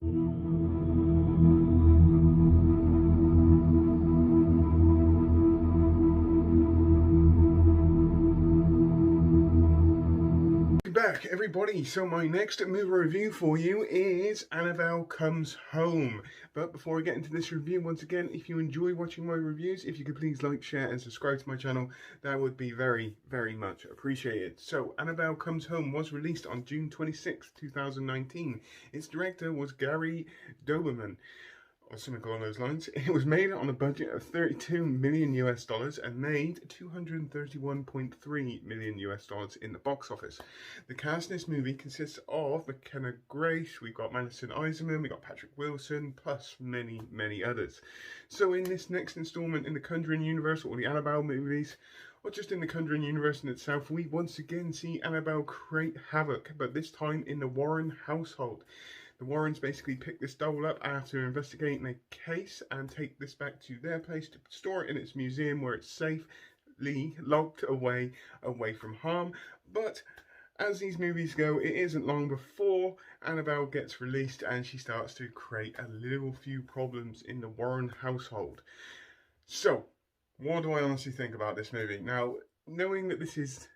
Back everybody, so my next movie review for you is Annabelle Comes Home. But before I get into this review, once again, if you enjoy watching my reviews, if you could please like, share and subscribe to my channel, that would be very, very much appreciated. So Annabelle Comes Home was released on June 26, 2019. Its director was Gary Doberman, or something along those lines. It was made on a budget of 32 million US dollars and made 231.3 million US dollars in the box office. The cast in this movie consists of McKenna Grace, we've got Madison Iserman, we've got Patrick Wilson, plus many, many others. So in this next installment in the Conjuring universe, or the Annabelle movies, or just in the Conjuring universe in itself, we once again see Annabelle create havoc, but this time in the Warren household. The Warrens basically pick this doll up after investigating a case and take this back to their place to store it in its museum where it's safely locked away from harm. But as these movies go, it isn't long before Annabelle gets released and she starts to create a little few problems in the Warren household. So, what do I honestly think about this movie? Now, knowing that this is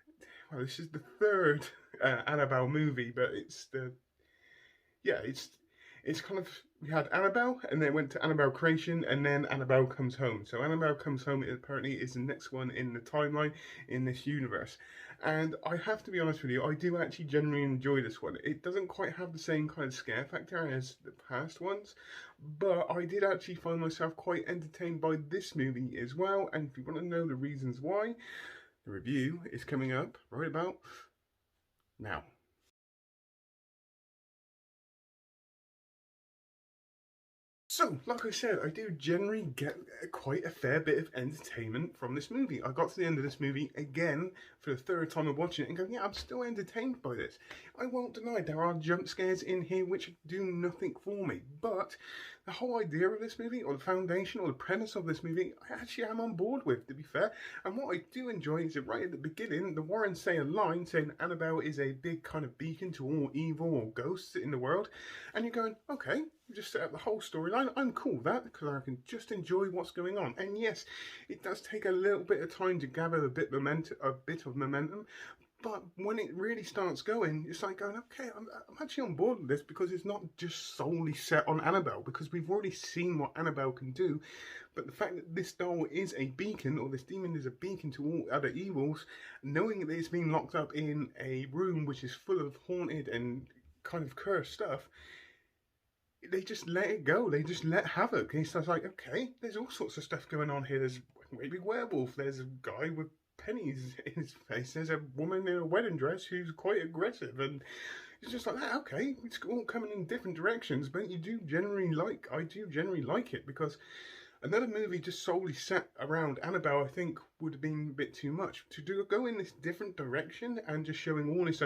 the third Annabelle movie, but it's kind of, we had Annabelle, and then went to Annabelle Creation, and then Annabelle Comes Home. So Annabelle Comes Home apparently is the next one in the timeline in this universe. And I have to be honest with you, I do actually genuinely enjoy this one. It doesn't quite have the same kind of scare factor as the past ones, but I did actually find myself quite entertained by this movie as well. And if you want to know the reasons why, the review is coming up right about now. So, like I said, I do generally get quite a fair bit of entertainment from this movie. I got to the end of this movie again for the third time of watching it and going, yeah, I'm still entertained by this. I won't deny there are jump scares in here which do nothing for me, but the whole idea of this movie, or the foundation, or the premise of this movie, I actually am on board with, to be fair. And what I do enjoy is that right at the beginning, the Warrens say a line saying Annabelle is a big kind of beacon to all evil or ghosts in the world, and you're going, okay, you just set up the whole storyline. I'm cool with that because I can just enjoy what's going on. And yes, it does take a little bit of time to gather a bit of momentum. But when it really starts going, it's like going, okay, I'm actually on board with this because it's not just solely set on Annabelle, because we've already seen what Annabelle can do. But the fact that this doll is a beacon, or this demon is a beacon to all other evils, knowing that it's been locked up in a room which is full of haunted and kind of cursed stuff, they just let it go. They just let havoc. And it's like, okay, there's all sorts of stuff going on here. There's maybe werewolf. There's a guy with pennies in his face. There's a woman in a wedding dress who's quite aggressive, and it's just like that. Okay, it's all coming in different directions, but I do generally like it, because another movie just solely set around Annabelle, I think, would have been a bit too much. To go in this different direction and just showing all this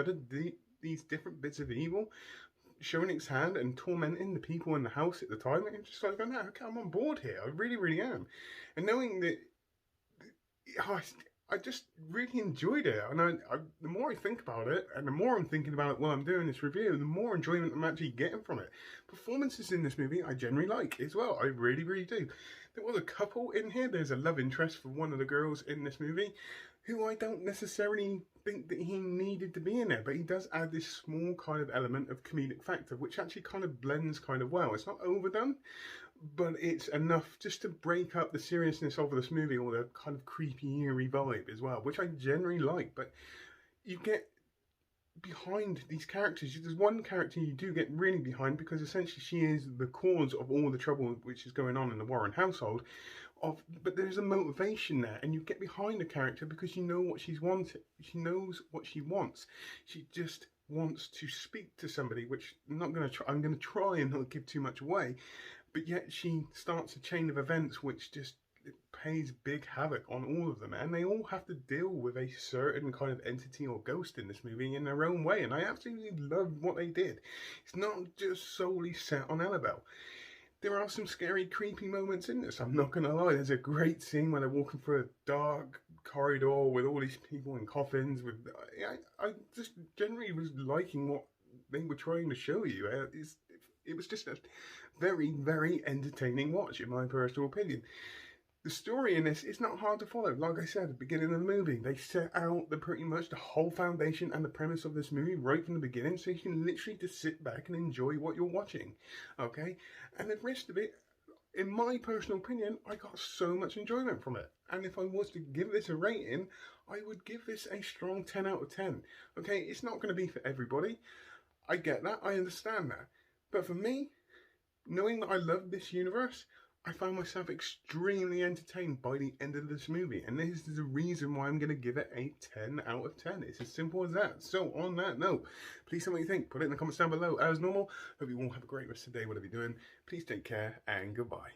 these different bits of evil, showing its hand and tormenting the people in the house at the time, and just like, no, okay, I'm on board here. I really, really am. And knowing that, I just really enjoyed it. And the more I think about it, and the more I'm thinking about it while I'm doing this review, the more enjoyment I'm actually getting from it. Performances in this movie I generally like as well. I really, really do. There was a couple in here. There's a love interest for one of the girls in this movie, who I don't necessarily think that he needed to be in there, but he does add this small kind of element of comedic factor, which actually kind of blends kind of well. It's not overdone, but it's enough just to break up the seriousness of this movie, or the kind of creepy, eerie vibe as well, which I generally like. But you get behind these characters. There's one character you do get really behind, because essentially she is the cause of all the trouble which is going on in the Warren household. But there's a motivation there, and you get behind the character because you know what she's wanted. She knows what she wants. She just wants to speak to somebody, which I'm going to try and not give too much away. But yet she starts a chain of events which just pays big havoc on all of them, and they all have to deal with a certain kind of entity or ghost in this movie in their own way, and I absolutely love what they did. It's not just solely set on Annabelle. There are some scary, creepy moments in this, I'm not going to lie. There's a great scene where they're walking through a dark corridor with all these people in coffins. I just generally was liking what they were trying to show you. It was just a very, very entertaining watch, in my personal opinion. The story in this is not hard to follow. Like I said at the beginning of the movie, they set out pretty much the whole foundation and the premise of this movie right from the beginning, so you can literally just sit back and enjoy what you're watching. Okay? And the rest of it, in my personal opinion, I got so much enjoyment from it. And if I was to give this a rating, I would give this a strong 10 out of 10. Okay? It's not going to be for everybody. I get that. I understand that. But for me, knowing that I love this universe, I found myself extremely entertained by the end of this movie, and this is the reason why I'm going to give it a 10 out of 10. It's as simple as that. So, on that note, please tell me what you think. Put it in the comments down below. As normal, hope you all have a great rest of the day, whatever you're doing. Please take care, and goodbye.